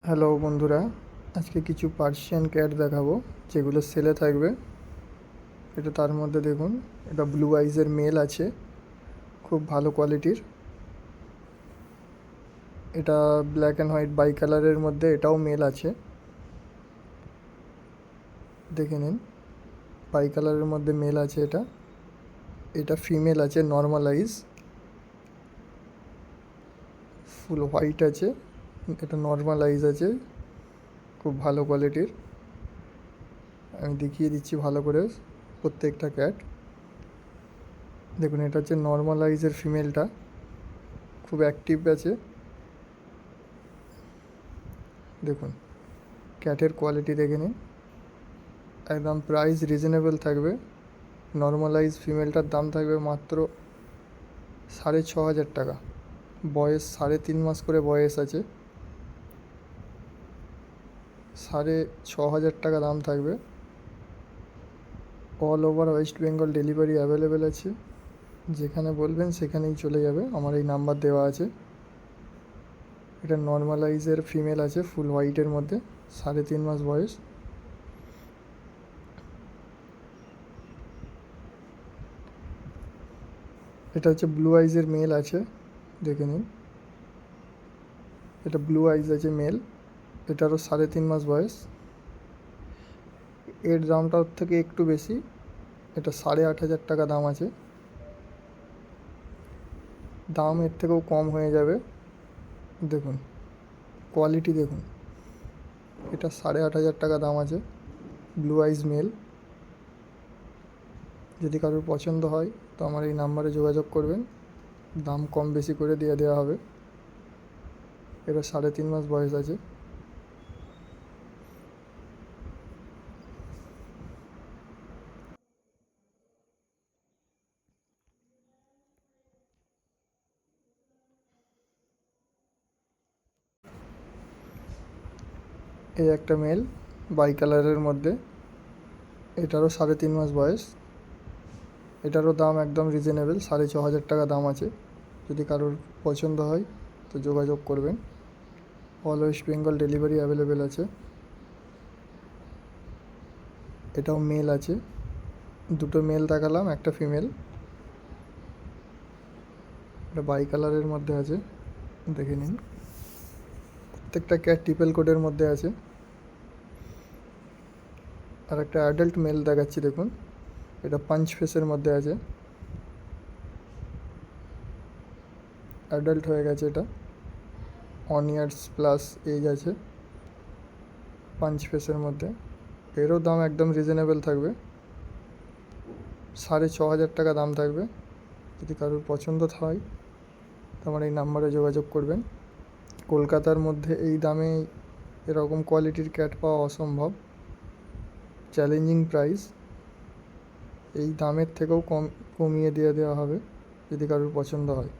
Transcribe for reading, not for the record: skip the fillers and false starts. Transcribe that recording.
Hello বন্ধুরা, আজকে কিছু পার্সিয়ান ক্যাট দেখাবো যেগুলো সেলে থাকবে। এটা তার মধ্যে দেখুন, এটা ব্লু আইজের মেল আছে, খুব ভালো কোয়ালিটির। এটা ব্ল্যাক অ্যান্ড হোয়াইট বাই কালারের মধ্যে এটাও মেল আছে, দেখে নিন। বাই কালারের মধ্যে মেল আছে। এটা এটা ফিমেল আছে, নর্মাল আইজ, ফুল হোয়াইট আছে। এটা নর্মাল আইজ আছে, খুব ভালো কোয়ালিটির। আমি দেখিয়ে দিচ্ছি ভালো করে প্রত্যেকটা ক্যাট। দেখুন, এটা হচ্ছে নর্মাল আইজের ফিমেলটা, খুব অ্যাক্টিভ আছে। দেখুন ক্যাটের কোয়ালিটি দেখে নিন, একদম প্রাইস রিজনেবল থাকবে। নর্মালাইজ ফিমেলটার দাম থাকবে মাত্র 6,500 টাকা। বয়স 3.5 মাস করে বয়স আছে, 6,500 টাকা দাম থাকবে। All over West Bengal delivery available আছে, যেখানে বলবেন সেখানেই চলে যাবে। আমার এই নাম্বার দেওয়া আছে। এটা নর্মালাইজের ফিমেল আছে, ফুল হোয়াইটের মধ্যে, 3.5 মাস বয়স। এটা হচ্ছে ব্লু আইজের মেল আছে, দেখে নিন। এটা ব্লু আইজ আছে মেল, এটারও 3.5 মাস বয়স। এর দামটা ওর থেকে একটু বেশি, এটা 8,500 টাকা দাম আছে। দাম এর থেকেও কম হয়ে যাবে। দেখুন কোয়ালিটি দেখুন, এটা 8,500 টাকা দাম আছে, ব্লু আইজ মেল। যদি কারোর পছন্দ হয় তো আমার এই নাম্বারে যোগাযোগ করবেন, দাম কম বেশি করে দিয়ে দেওয়া হবে। এটা 3.5 মাস বয়স আছে। এই একটা মেল বাই কালারের মধ্যে, এটারও 3.5 মাস বয়স। এটারও দাম একদম রিজনেবল, 6,500 টাকা দাম আছে। যদি কারোর পছন্দ হয় তো যোগাযোগ করবেন। All West Bengal delivery available আছে। এটাও মেল আছে, দুটো মেল দেখালাম, একটা ফিমেল। এটা বাই কালারের মধ্যে আছে, দেখে নিন। প্রত্যেকটা ক্যাট ট্রিপল কোডের মধ্যে আছে। আর একটা অ্যাডাল্ট মেল দেখাচ্ছি, দেখুন। এটা পাঞ্চ ফেসের মধ্যে আছে, অ্যাডাল্ট হয়ে গেছে। এটা 1 ইয়ার্স প্লাস এজ আছে, পাঞ্চ ফেসের মধ্যে। এরও দাম একদম রিজনেবল থাকবে, 6,500 টাকা দাম থাকবে। যদি কারোর পছন্দ হয় তো আমার এই নাম্বারে যোগাযোগ করবেন। কলকাতার মধ্যে এই দামে এরকম কোয়ালিটির ক্যাট পাওয়া অসম্ভব, চ্যালেঞ্জিং প্রাইস। এই দামের থেকেও কমিয়ে দিয়ে দেওয়া হবে যদি কারোর পছন্দ হয়।